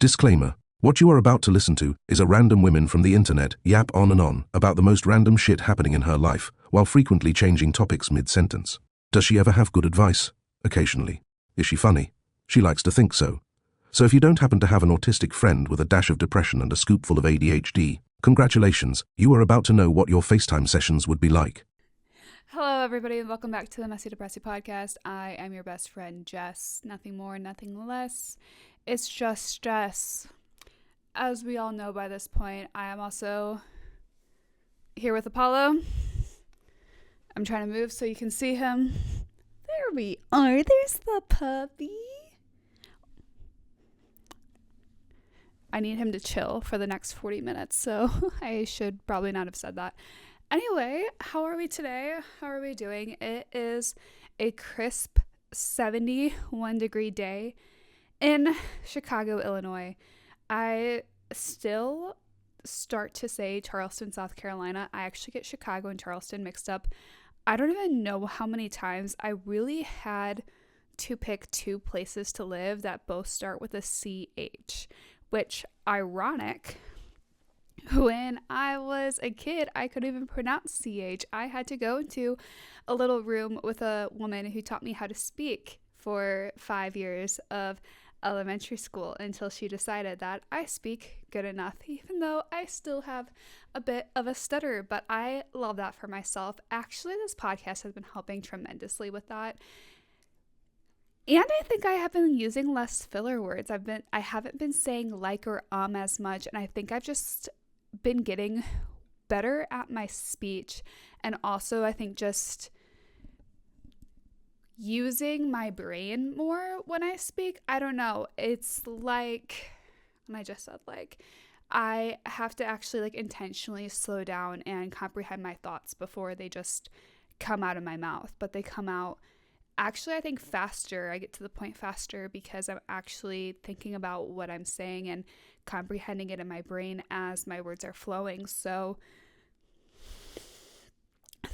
Disclaimer. What you are about to listen to is a random woman from the internet yap on and on about the most random shit happening in her life, while frequently changing topics mid-sentence. Does she ever have good advice? Occasionally. Is she funny? She likes to think so. So if you don't happen to have an autistic friend with a dash of depression and a scoopful of ADHD, congratulations, you are about to know what your FaceTime sessions would be like. Hello, everybody, and welcome back to the Messy Depressy podcast. I am your best friend, Jess. Nothing more, nothing less. It's just Jess. As we all know by this point, I am also here with Apollo. I'm trying to move so you can see him. There we are. There's the puppy. I need him to chill for the next 40 minutes, so I should probably not have said that. Anyway, how are we today? How are we doing? It is a crisp 71-degree day in Chicago, Illinois. I still start to say Charleston, South Carolina. I actually get Chicago and Charleston mixed up. I don't even know how many times I really had to pick two places to live that both start with a CH, which, ironic. When I was a kid, I couldn't even pronounce CH. I had to go into a little room with a woman who taught me how to speak for 5 years of elementary school until she decided that I speak good enough, even though I still have a bit of a stutter. But I love that for myself. Actually, this podcast has been helping tremendously with that. And I think I have been using less filler words. I haven't been saying like or as much, and I think I've just been getting better at my speech, and also I think just using my brain more when I speak. I don't know, it's like, and I just said like, I have to actually intentionally slow down and comprehend my thoughts before they just come out of my mouth, but they come out actually I think faster. I get to the point faster because I'm actually thinking about what I'm saying and comprehending it in my brain as my words are flowing. So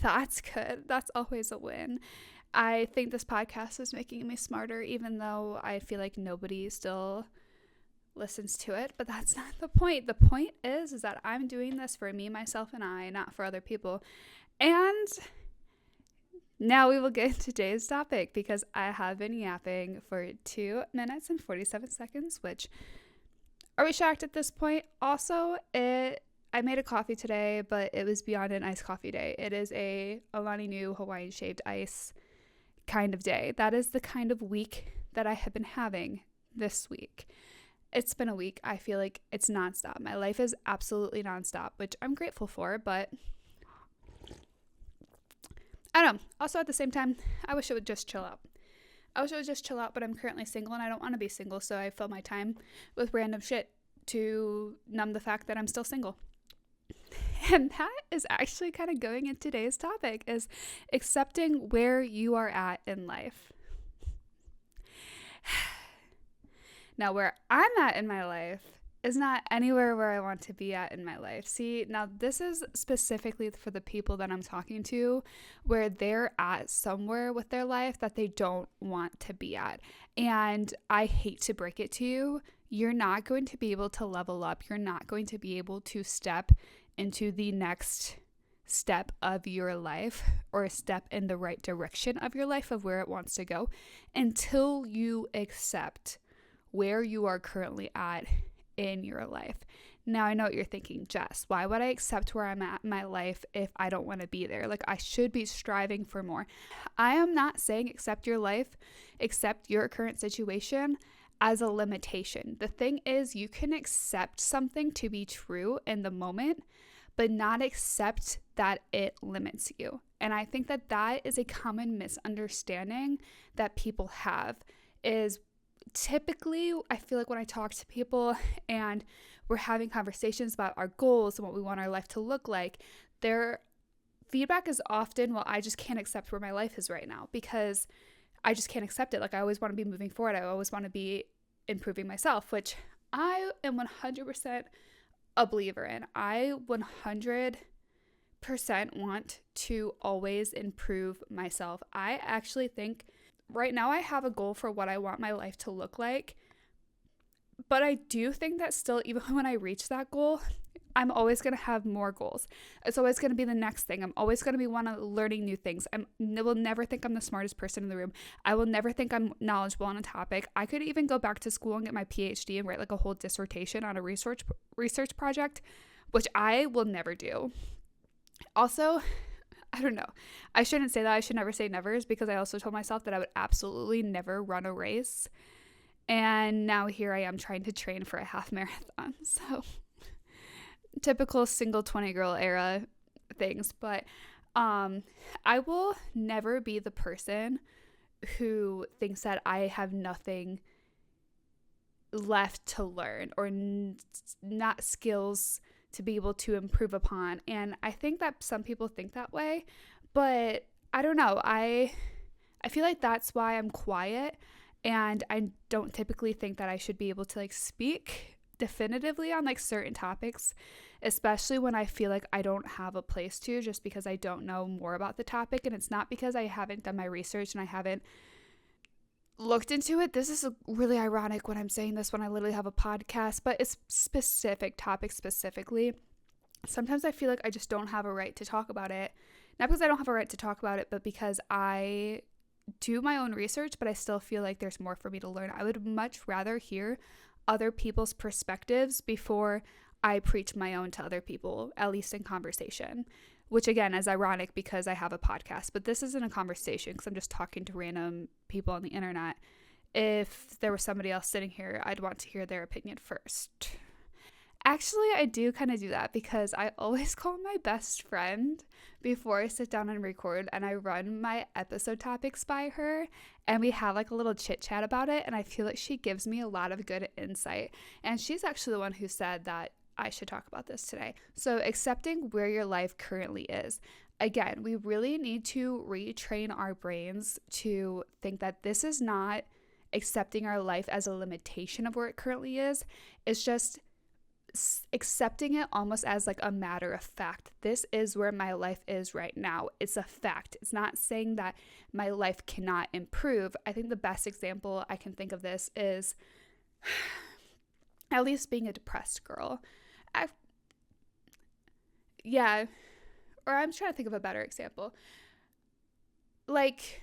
that's good. That's always a win. I think this podcast is making me smarter, even though I feel like nobody still listens to it, but that's not the point. The point is that I'm doing this for me, myself, and I, not for other people. And now we will get into today's topic because I have been yapping for 2 minutes and 47 seconds, which, are we shocked at this point? Also, I made a coffee today, but it was beyond an iced coffee day. It is a Alani Nu Hawaiian shaved ice kind of day. That is the kind of week that I have been having this week. It's been a week. I feel like it's nonstop. My life is absolutely nonstop, which I'm grateful for, but I don't know. Also, at the same time, I wish it would just chill out. But I'm currently single and I don't want to be single, so I fill my time with random shit to numb the fact that I'm still single. And that is actually kind of going into today's topic, is accepting where you are at in life. Now, where I'm at in my life is not anywhere where I want to be at in my life. See, now this is specifically for the people that I'm talking to, where they're at somewhere with their life that they don't want to be at. And I hate to break it to you, you're not going to be able to level up. You're not going to be able to step into the next step of your life or step in the right direction of your life of where it wants to go until you accept where you are currently at in your life. Now, I know what you're thinking, Jess, why would I accept where I'm at in my life if I don't want to be there? Like, I should be striving for more. I am not saying accept your life, accept your current situation as a limitation. The thing is, you can accept something to be true in the moment, but not accept that it limits you. And I think that that is a common misunderstanding that people have, is typically, I feel like when I talk to people and we're having conversations about our goals and what we want our life to look like, their feedback is often, well, I just can't accept where my life is right now because I just can't accept it. Like, I always want to be moving forward. I always want to be improving myself, which I am 100% a believer in. I 100% want to always improve myself. I actually think right now I have a goal for what I want my life to look like, But I do think that still, even when I reach that goal, I'm always going to have more goals. It's always going to be the next thing. I'm always going to be learning new things. I will never think I'm the smartest person in the room. I will never think I'm knowledgeable on a topic. I could even go back to school and get my PhD and write like a whole dissertation on a research project, which I will never do. Also, I don't know. I shouldn't say that. I should never say nevers, because I also told myself that I would absolutely never run a race. And now here I am trying to train for a half marathon. So typical single 20 girl era things. But I will never be the person who thinks that I have nothing left to learn or not skills to be able to improve upon. And I think that some people think that way, but I don't know. I feel like that's why I'm quiet, and I don't typically think that I should be able to like speak definitively on like certain topics, especially when I feel like I don't have a place to, just because I don't know more about the topic. And it's not because I haven't done my research and I haven't looked into it. This is really ironic when I'm saying this, when I literally have a podcast, but it's specific topics specifically. Sometimes I feel like I just don't have a right to talk about it. Not because I don't have a right to talk about it, but because I do my own research, but I still feel like there's more for me to learn. I would much rather hear other people's perspectives before I preach my own to other people, at least in conversation, which again is ironic because I have a podcast, but this isn't a conversation because I'm just talking to random people on the internet. If there was somebody else sitting here, I'd want to hear their opinion first. Actually, I do kind of do that because I always call my best friend before I sit down and record, and I run my episode topics by her, and we have like a little chit chat about it, and I feel like she gives me a lot of good insight. And she's actually the one who said that I should talk about this today. So accepting where your life currently is. Again, we really need to retrain our brains to think that this is not accepting our life as a limitation of where it currently is. It's just accepting it almost as like a matter of fact. This is where my life is right now. It's a fact. It's not saying that my life cannot improve. I think the best example I can think of this is at least being a depressed girl. Or I'm trying to think of a better example. Like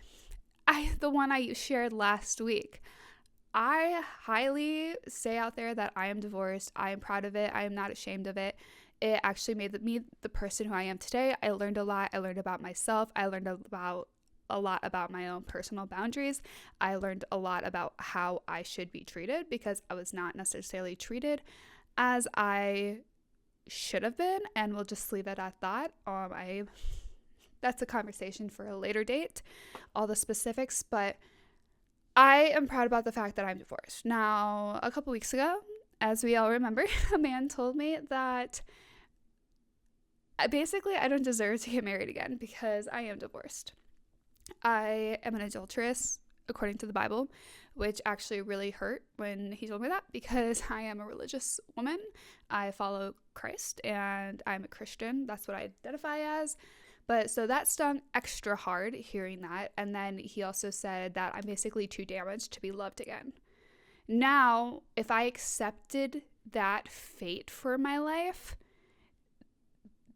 the one I shared last week. I highly say out there that I am divorced. I am proud of it. I am not ashamed of it. It actually made me the person who I am today. I learned a lot. I learned about myself. I learned a lot about my own personal boundaries. I learned a lot about how I should be treated because I was not necessarily treated as I should have been, and we'll just leave it at that. That's a conversation for a later date, all the specifics, but I am proud about the fact that I'm divorced. Now, a couple weeks ago, as we all remember, a man told me that I don't deserve to get married again because I am divorced. I am an adulteress, according to the Bible, which actually really hurt when he told me that because I am a religious woman. I follow Christ and I'm a Christian. That's what I identify as. But so that stung extra hard hearing that. And then he also said that I'm basically too damaged to be loved again. Now, if I accepted that fate for my life,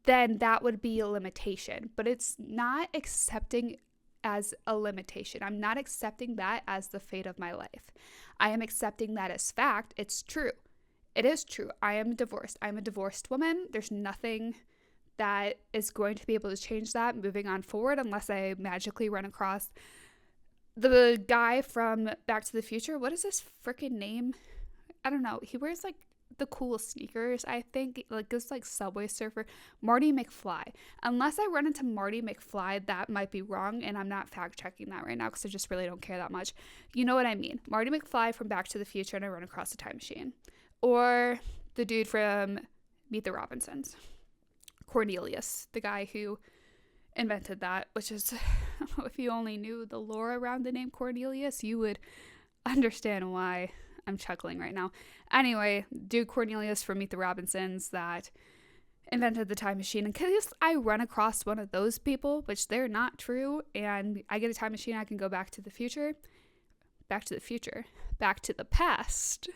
then that would be a limitation. But it's not accepting as a limitation. I'm not accepting that as the fate of my life. I am accepting that as fact. It's true. It is true. I am divorced. I'm a divorced woman. There's nothing that is going to be able to change that moving on forward unless I magically run across the guy from Back to the Future. What is his freaking name? I don't know. He wears like the coolest sneakers, I think, like this like Subway Surfer, Marty McFly. Unless I run into Marty McFly, that might be wrong, and I'm not fact checking that right now because I just really don't care that much. You know what I mean? Marty McFly from Back to the Future, and I run across a time machine. Or the dude from Meet the Robinsons, Cornelius, the guy who invented that, which is, if you only knew the lore around the name Cornelius, you would understand why I'm chuckling right now. Anyway, dude Cornelius from Meet the Robinsons that invented the time machine. In case I run across one of those people, which they're not true, and I get a time machine, I can go back to the past,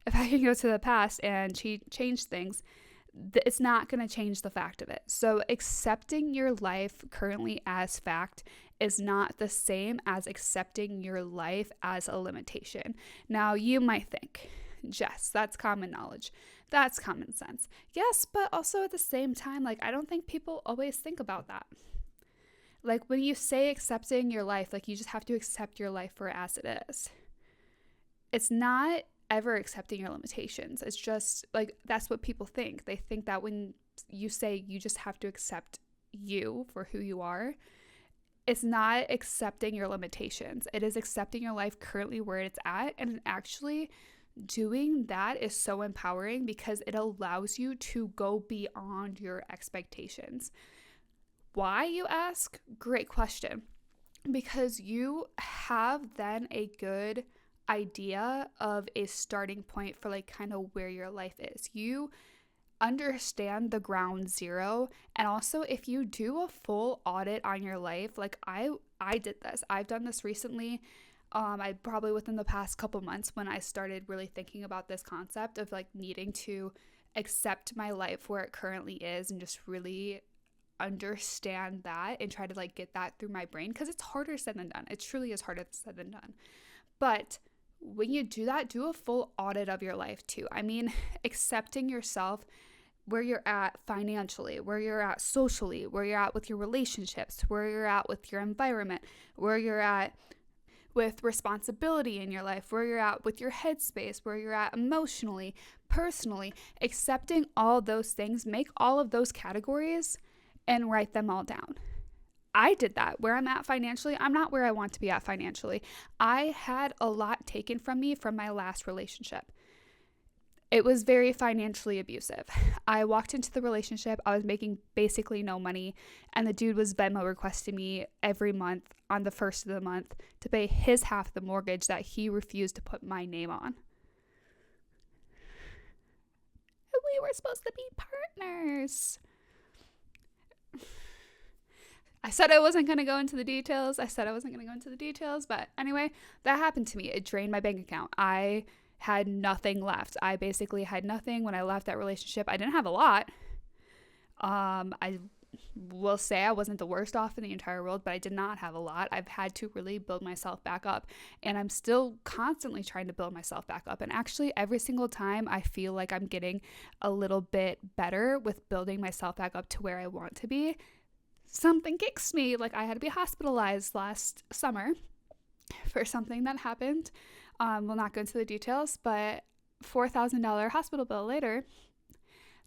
if I can go to the past and change things, it's not going to change the fact of it. So accepting your life currently as fact is not the same as accepting your life as a limitation. Now, you might think, Jess, that's common knowledge. That's common sense. Yes, but also at the same time, like, I don't think people always think about that. Like, when you say accepting your life, like, you just have to accept your life for as it is. It's not ever accepting your limitations. It's just like, that's what people think. They think that when you say you just have to accept you for who you are, it's not accepting your limitations. It is accepting your life currently where it's at. And actually doing that is so empowering because it allows you to go beyond your expectations. Why, you ask? Great question. Because you have then a good idea of a starting point for like kind of where your life is. You understand the ground zero. And also, if you do a full audit on your life, like I did this. I've done this recently. I probably within the past couple months when I started really thinking about this concept of like needing to accept my life where it currently is and just really understand that and try to like get that through my brain, because it's harder said than done. It truly is harder said than done. But when you do that, do a full audit of your life too. I mean, accepting yourself where you're at financially, where you're at socially, where you're at with your relationships, where you're at with your environment, where you're at with responsibility in your life, where you're at with your headspace, where you're at emotionally, personally, accepting all those things, make all of those categories and write them all down. I did that. Where I'm at financially, I'm not where I want to be at financially. I had a lot taken from me from my last relationship. It was very financially abusive. I walked into the relationship, I was making basically no money, and the dude was Venmo requesting me every month on the first of the month to pay his half of the mortgage that he refused to put my name on. We were supposed to be partners. I said I wasn't going to go into the details. But anyway, that happened to me. It drained my bank account. I had nothing left. I basically had nothing when I left that relationship. I didn't have a lot. I will say I wasn't the worst off in the entire world, but I did not have a lot. I've had to really build myself back up, and I'm still constantly trying to build myself back up. And actually, every single time I feel like I'm getting a little bit better with building myself back up to where I want to be, something kicks me. Like, I had to be hospitalized last summer for something that happened. We'll not go into the details, but $4,000 hospital bill later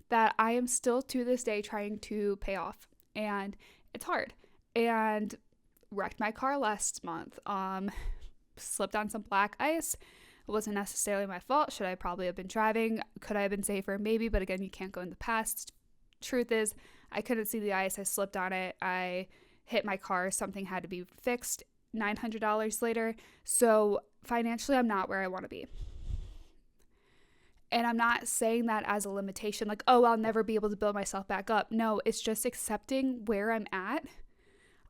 that I am still to this day trying to pay off. And it's hard. And wrecked my car last month. Slipped on some black ice. It wasn't necessarily my fault. Should I probably have been driving? Could I have been safer? Maybe, but again, you can't go in the past. Truth is, I couldn't see the ice. I slipped on it. I hit my car. Something had to be fixed. $900 later. So financially, I'm not where I want to be. And I'm not saying that as a limitation, like, oh, I'll never be able to build myself back up. No, it's just accepting where I'm at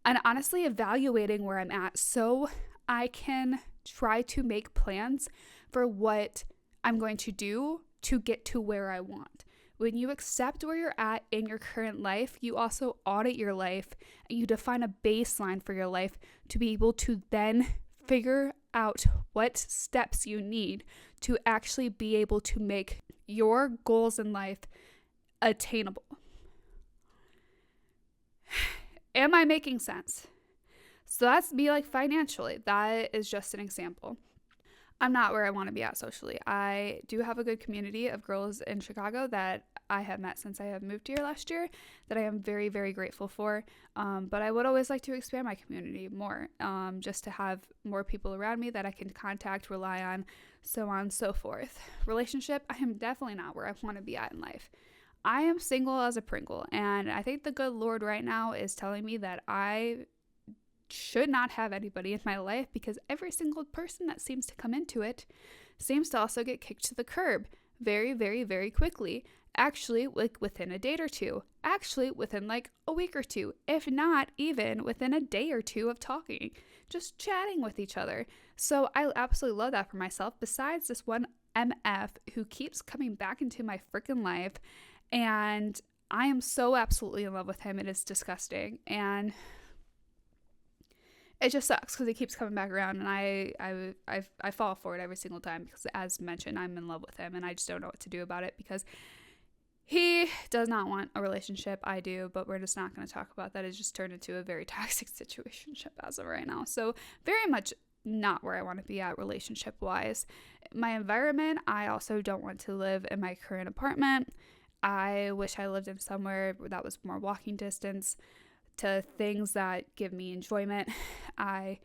and honestly evaluating where I'm at so I can try to make plans for what I'm going to do to get to where I want. When you accept where you're at in your current life, you also audit your life and you define a baseline for your life to be able to then figure out what steps you need to actually be able to make your goals in life attainable. Am I making sense? So that's me, like, financially. That is just an example. I'm not where I want to be at socially. I do have a good community of girls in Chicago that I have met since I have moved here last year that I am very, very grateful for. But I would always like to expand my community more, just to have more people around me that I can contact, rely on, so on and so forth. Relationship, I am definitely not where I want to be at in life. I am single as a Pringle, and I think the good Lord right now is telling me that I should not have anybody in my life because every single person that seems to come into it seems to also get kicked to the curb very, very, very quickly. Actually, like within a date or two. Actually, within like a week or two. If not even within a day or two of talking. Just chatting with each other. So I absolutely love that for myself. Besides this one MF who keeps coming back into my freaking life, and I am so absolutely in love with him. It is disgusting, and it just sucks because he keeps coming back around, and I fall for it every single time because, as mentioned, I'm in love with him, and I just don't know what to do about it because he does not want a relationship. I do, but we're just not going to talk about that. It's just turned into a very toxic situationship as of right now. So very much not where I want to be at relationship wise. My environment, I also don't want to live in my current apartment. I wish I lived in somewhere that was more walking distance to things that give me enjoyment. I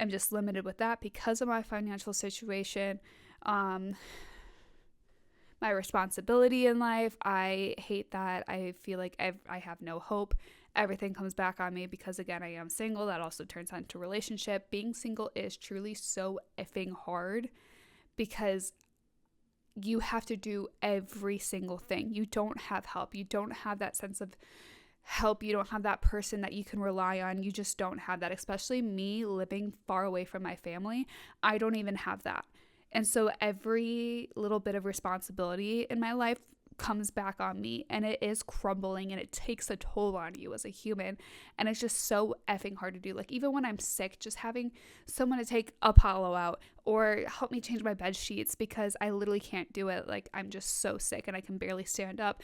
am just limited with that because of my financial situation. My responsibility in life, I hate that. I feel like I have no hope. Everything comes back on me because, again, I am single. That also turns into a relationship. Being single is truly so effing hard because you have to do every single thing. You don't have help. You don't have that sense of help. You don't have that person that you can rely on. You just don't have that, especially me living far away from my family. I don't even have that. And so every little bit of responsibility in my life comes back on me, and it is crumbling, and it takes a toll on you as a human. And it's just so effing hard to do. Like, even when I'm sick, just having someone to take Apollo out or help me change my bed sheets because I literally can't do it. Like, I'm just so sick and I can barely stand up.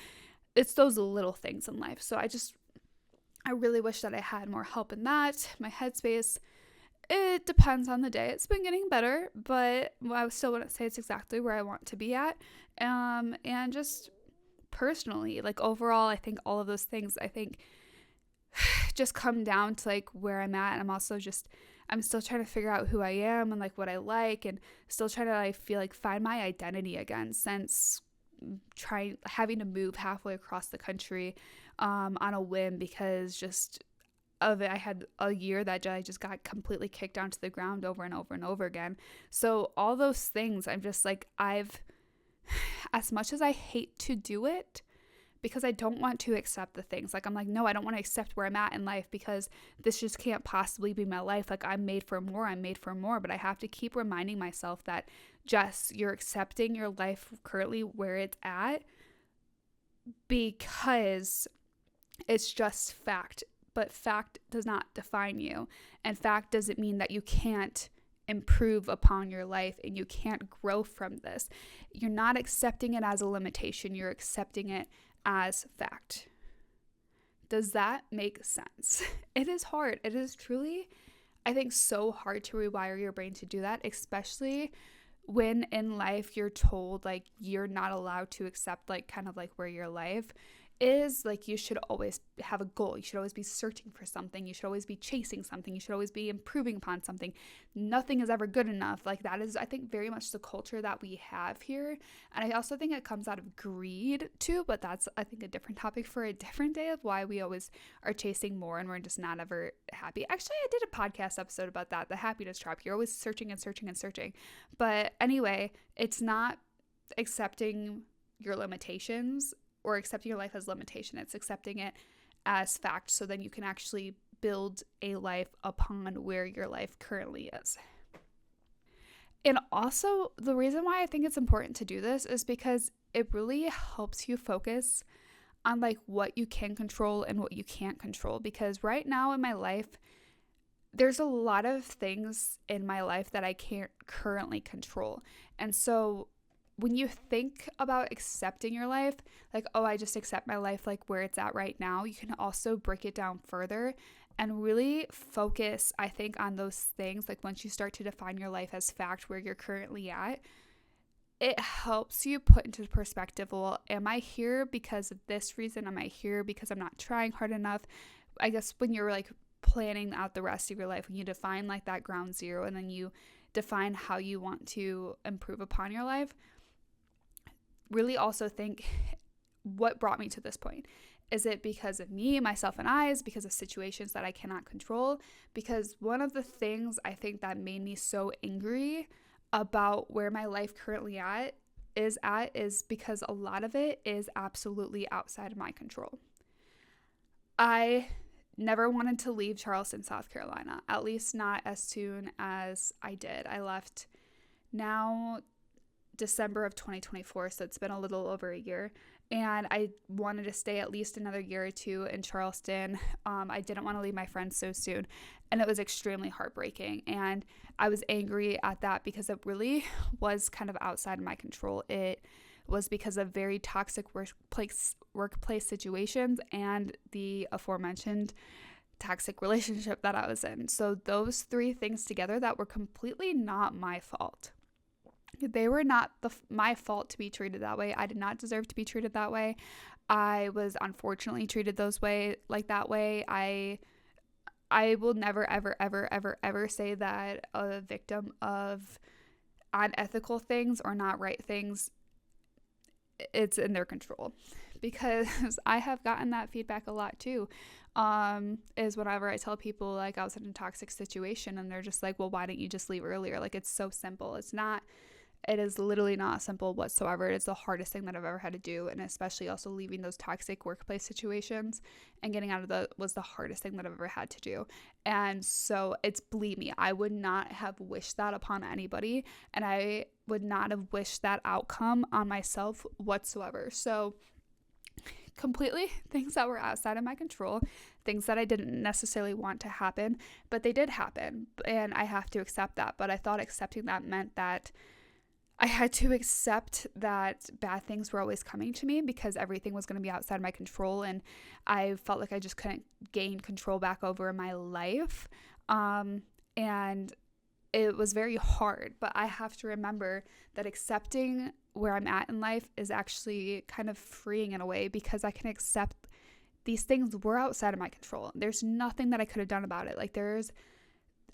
It's those little things in life. So I really wish that I had more help in that. My headspace, it depends on the day. It's been getting better, but I still wouldn't say it's exactly where I want to be at. And just personally, like, overall, I think all of those things, I think just come down to like where I'm at. And I'm still trying to figure out who I am and like what I like, and still trying to, I feel like, find my identity again since having to move halfway across the country on a whim because just of it. I had a year that I just got completely kicked down to the ground over and over and over again. So all those things, I'm just like, as much as I hate to do it, because I don't want to accept the things. Like, I'm like, no, I don't want to accept where I'm at in life because this just can't possibly be my life. Like, I'm made for more, but I have to keep reminding myself that, Jess, you're accepting your life currently where it's at because it's just fact. But fact does not define you. And fact doesn't mean that you can't improve upon your life and you can't grow from this. You're not accepting it as a limitation. You're accepting it as fact. Does that make sense? It is hard. It is truly, I think, so hard to rewire your brain to do that, especially when in life you're told like you're not allowed to accept like kind of like where your life is. Like, you should always have a goal. You should always be searching for something. You should always be chasing something. You should always be improving upon something. Nothing is ever good enough. Like, that is, I think, very much the culture that we have here. And I also think it comes out of greed too, but that's, I think, a different topic for a different day of why we always are chasing more and we're just not ever happy. Actually, I did a podcast episode about that, the happiness trap. You're always searching and searching and searching. But anyway, it's not accepting your limitations or accepting your life as limitation. It's accepting it as fact, so then you can actually build a life upon where your life currently is. And also, the reason why I think it's important to do this is because it really helps you focus on like what you can control and what you can't control. Because right now in my life, there's a lot of things in my life that I can't currently control. And so when you think about accepting your life, like, oh, I just accept my life like where it's at right now, you can also break it down further and really focus, I think, on those things. Like, once you start to define your life as fact where you're currently at, it helps you put into perspective, well, am I here because of this reason? Am I here because I'm not trying hard enough? I guess when you're like planning out the rest of your life, when you define like that ground zero and then you define how you want to improve upon your life, really also think, what brought me to this point? Is it because of me, myself, and I? Is it because of situations that I cannot control? Because one of the things I think that made me so angry about where my life currently is because a lot of it is absolutely outside of my control. I never wanted to leave Charleston, South Carolina, at least not as soon as I did. I left now December of 2024, so it's been a little over a year. And I wanted to stay at least another year or two in Charleston. I didn't want to leave my friends so soon. And it was extremely heartbreaking. And I was angry at that because it really was kind of outside of my control. It was because of very toxic workplace situations and the aforementioned toxic relationship that I was in. So those three things together that were completely not my fault. They were not my fault to be treated that way. I did not deserve to be treated that way. I was unfortunately treated that way. I will never, ever, ever, ever, ever say that a victim of unethical things or not right things, it's in their control, because I have gotten that feedback a lot too. Is whenever I tell people like I was in a toxic situation and they're just like, well, why didn't you just leave earlier? Like, it's so simple. It is literally not simple whatsoever. It's the hardest thing that I've ever had to do. And especially also leaving those toxic workplace situations and getting out of was the hardest thing that I've ever had to do. And so believe me, I would not have wished that upon anybody. And I would not have wished that outcome on myself whatsoever. So completely things that were outside of my control, things that I didn't necessarily want to happen, but they did happen. And I have to accept that. But I thought accepting that meant that I had to accept that bad things were always coming to me because everything was going to be outside my control, and I felt like I just couldn't gain control back over my life. And it was very hard, but I have to remember that accepting where I'm at in life is actually kind of freeing in a way, because I can accept these things were outside of my control. There's nothing that I could have done about it.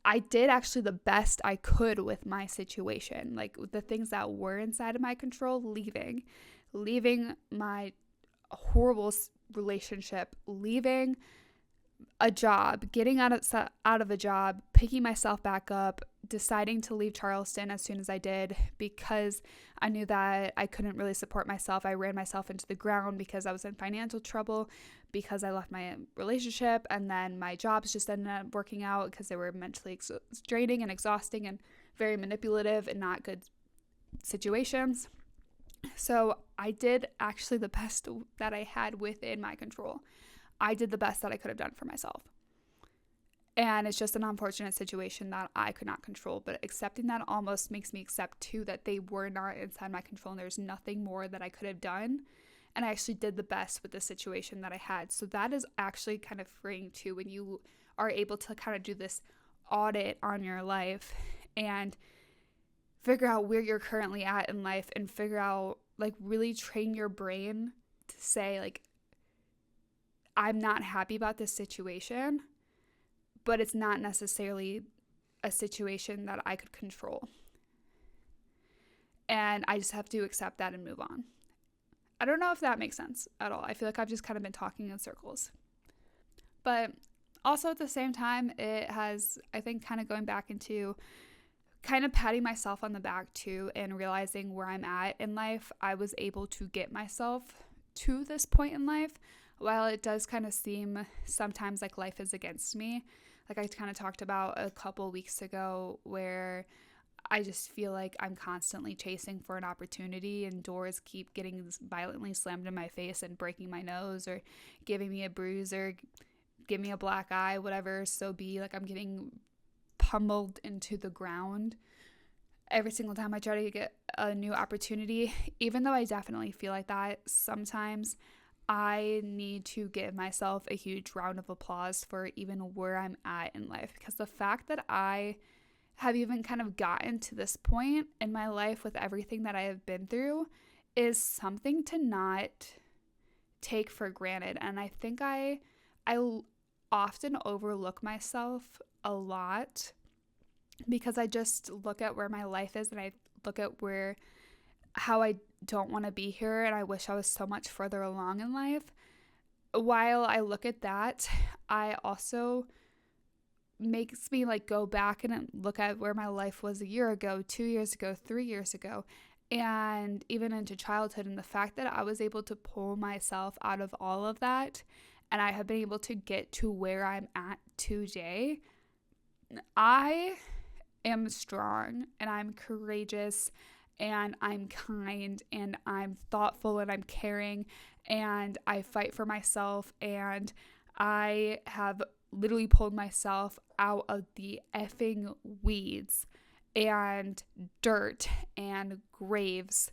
I did actually the best I could with my situation. Like, the things that were inside of my control, leaving my horrible relationship, leaving a job, getting out of a job, picking myself back up, deciding to leave Charleston as soon as I did because I knew that I couldn't really support myself. I ran myself into the ground because I was in financial trouble, because I left my relationship, and then my jobs just ended up working out because they were mentally draining and exhausting and very manipulative and not good situations. So I did actually the best that I had within my control. I did the best that I could have done for myself. And it's just an unfortunate situation that I could not control. But accepting that almost makes me accept too that they were not inside my control and there's nothing more that I could have done. And I actually did the best with the situation that I had. So that is actually kind of freeing too, when you are able to kind of do this audit on your life and figure out where you're currently at in life, and figure out, like, really train your brain to say, like, I'm not happy about this situation, but it's not necessarily a situation that I could control. And I just have to accept that and move on. I don't know if that makes sense at all. I feel like I've just kind of been talking in circles. But also at the same time, it has, I think, kind of going back into kind of patting myself on the back too, and realizing where I'm at in life. I was able to get myself to this point in life. While it does kind of seem sometimes like life is against me, like I kind of talked about a couple weeks ago, where I just feel like I'm constantly chasing for an opportunity and doors keep getting violently slammed in my face and breaking my nose or giving me a bruise or give me a black eye, whatever so be. Like, I'm getting pummeled into the ground every single time I try to get a new opportunity. Even though I definitely feel like that sometimes, I need to give myself a huge round of applause for even where I'm at in life, because the fact that I have even kind of gotten to this point in my life with everything that I have been through is something to not take for granted. And I think I often overlook myself a lot because I just look at where my life is, and I look at how I don't want to be here, and I wish I was so much further along in life. While I look at that, I also makes me like go back and look at where my life was a year ago, 2 years ago, 3 years ago, and even into childhood, and the fact that I was able to pull myself out of all of that, and I have been able to get to where I'm at today. I am strong, and I'm courageous, and I'm kind and I'm thoughtful and I'm caring and I fight for myself and I have literally pulled myself out of the effing weeds and dirt and graves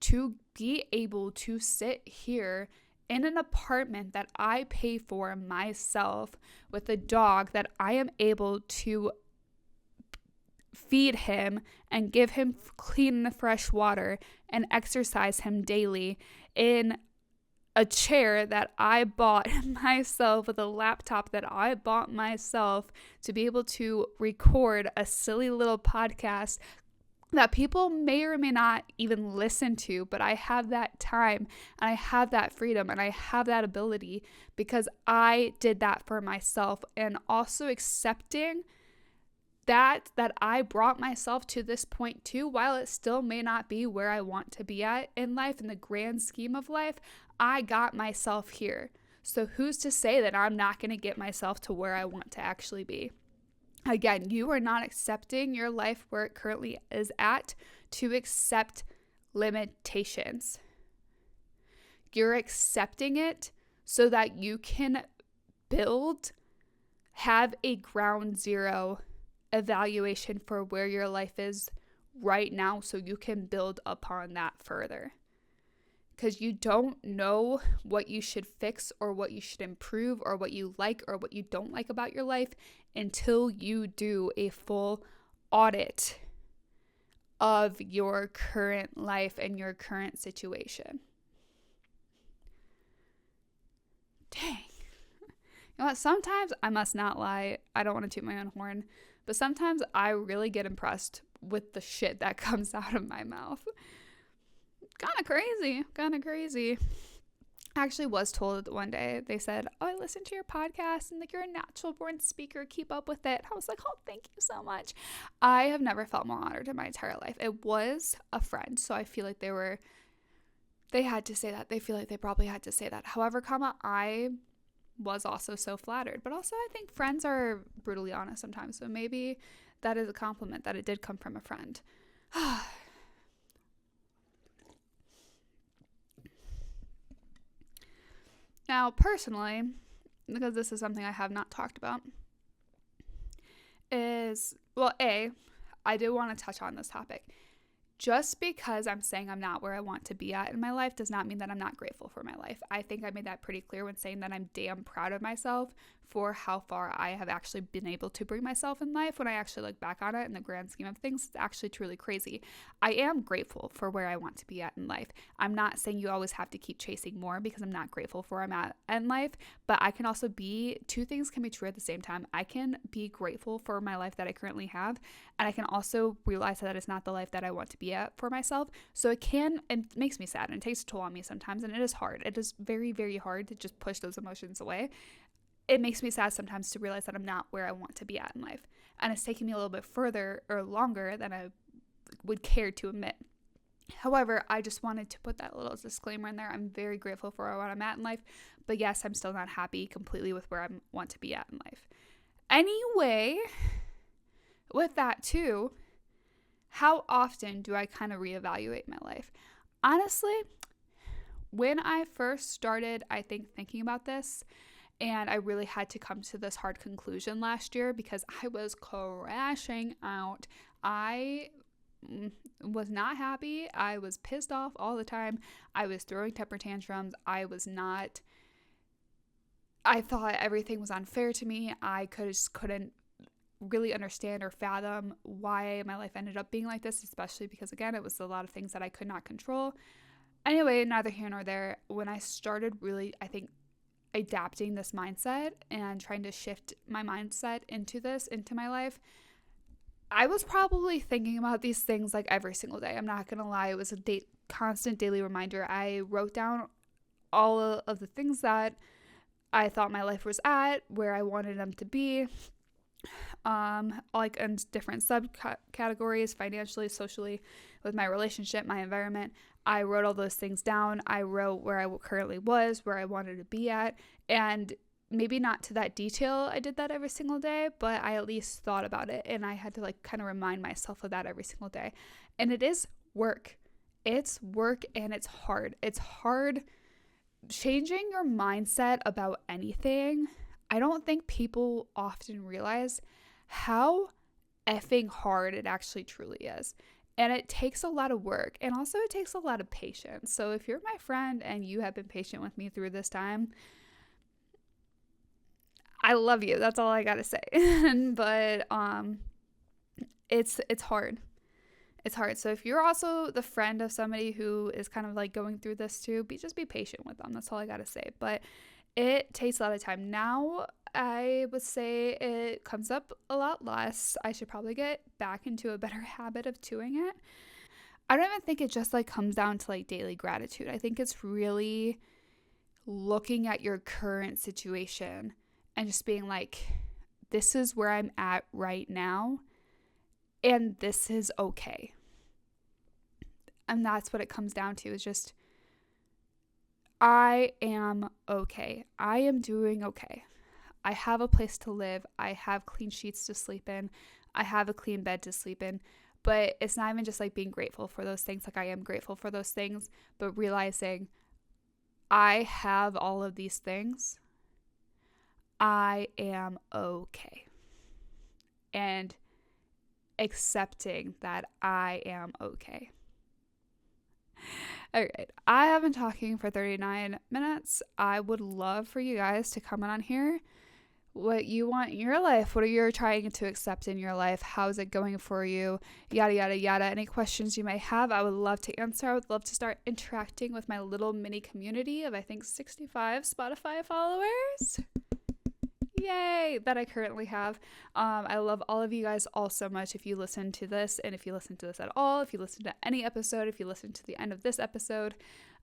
to be able to sit here in an apartment that I pay for myself with a dog that I am able to feed him and give him clean and fresh water and exercise him daily in a chair that I bought myself with a laptop that I bought myself to be able to record a silly little podcast that people may or may not even listen to, but I have that time and I have that freedom and I have that ability because I did that for myself, and also accepting that I brought myself to this point too, while it still may not be where I want to be at in life, in the grand scheme of life, I got myself here. So who's to say that I'm not going to get myself to where I want to actually be? Again, you are not accepting your life where it currently is at to accept limitations. You're accepting it so that you can have a ground zero evaluation for where your life is right now, so you can build upon that further. Because you don't know what you should fix or what you should improve or what you like or what you don't like about your life until you do a full audit of your current life and your current situation. Dang. You know what? Sometimes, I must not lie, I don't want to toot my own horn, but sometimes I really get impressed with the shit that comes out of my mouth. Kind of crazy. I actually was told one day, they said, oh, I listened to your podcast and like you're a natural born speaker, keep up with it. I was like, oh, thank you so much. I have never felt more honored in my entire life. It was a friend, so I feel like they had to say that. They feel like they probably had to say that. However, I was also so flattered, but also I think friends are brutally honest sometimes, so maybe that is a compliment that it did come from a friend. Now, personally, because this is something I have not talked about, I do want to touch on this topic. Just because I'm saying I'm not where I want to be at in my life does not mean that I'm not grateful for my life. I think I made that pretty clear when saying that I'm damn proud of myself for how far I have actually been able to bring myself in life. When I actually look back on it in the grand scheme of things, it's actually truly crazy. I am grateful for where I want to be at in life. I'm not saying you always have to keep chasing more, because I'm not grateful for where I'm at in life, but I can also two things can be true at the same time. I can be grateful for my life that I currently have, and I can also realize that it's not the life that I want to be at for myself. So it makes me sad and it takes a toll on me sometimes, and it is hard. It is very, very hard to just push those emotions away. It makes me sad sometimes to realize that I'm not where I want to be at in life. And it's taking me a little bit further or longer than I would care to admit. However, I just wanted to put that little disclaimer in there. I'm very grateful for where I'm at in life. But yes, I'm still not happy completely with where I want to be at in life. Anyway, with that too, how often do I kind of reevaluate my life? Honestly, when I first started, I think, thinking about this, and I really had to come to this hard conclusion last year because I was crashing out. I was not happy. I was pissed off all the time. I was throwing temper tantrums. I thought everything was unfair to me. I couldn't really understand or fathom why my life ended up being like this, especially because, again, it was a lot of things that I could not control. Anyway, neither here nor there. When I started really, I think, adapting this mindset and trying to shift my mindset into my life, I was probably thinking about these things like every single day. I'm not going to lie. It was a constant daily reminder. I wrote down all of the things that I thought my life was at, where I wanted them to be, like in different subcategories, financially, socially, with my relationship, my environment. I wrote all those things down. I wrote where I currently was, where I wanted to be at, and maybe not to that detail I did that every single day, but I at least thought about it, and I had to kind of remind myself of that every single day. And it is work. It's work and it's hard. It's hard changing your mindset about anything. I don't think people often realize how effing hard it actually truly is. And it takes a lot of work, and also it takes a lot of patience. So if you're my friend and you have been patient with me through this time, I love you. That's all I got to say. But it's hard. It's hard. So if you're also the friend of somebody who is kind of like going through this too, just be patient with them. That's all I got to say. But it takes a lot of time. Now, I would say it comes up a lot less. I should probably get back into a better habit of doing it. I don't even think it just like comes down to like daily gratitude. I think it's really looking at your current situation and just being like, this is where I'm at right now, and this is okay. And that's what it comes down to, is just, I am okay. I am doing okay. I have a place to live. I have clean sheets to sleep in. I have a clean bed to sleep in. But it's not even just like being grateful for those things. Like, I am grateful for those things, but realizing I have all of these things. I am okay. And accepting that I am okay. All right, I have been talking for 39 minutes. I would love for you guys to comment on here what you want in your life. What are you trying to accept in your life? How's it going for you? Yada, yada, yada. Any questions you may have, I would love to answer. I would love to start interacting with my little mini community of, I think, 65 Spotify followers. Yay, that I currently have. I love all of you guys all so much. If you listen to this, and if you listen to this at all, if you listen to any episode, if you listen to the end of this episode,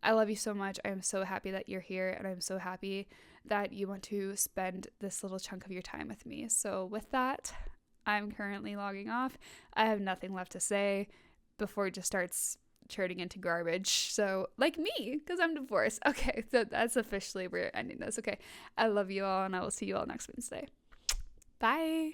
I love you so much. I am so happy that you're here, and I'm so happy that you want to spend this little chunk of your time with me. So with that, I'm currently logging off. I have nothing left to say before it just starts turning into garbage. So, like me, because I'm divorced. Okay, so that's officially, we're ending this. Okay, I love you all, and I will see you all next Wednesday. Bye.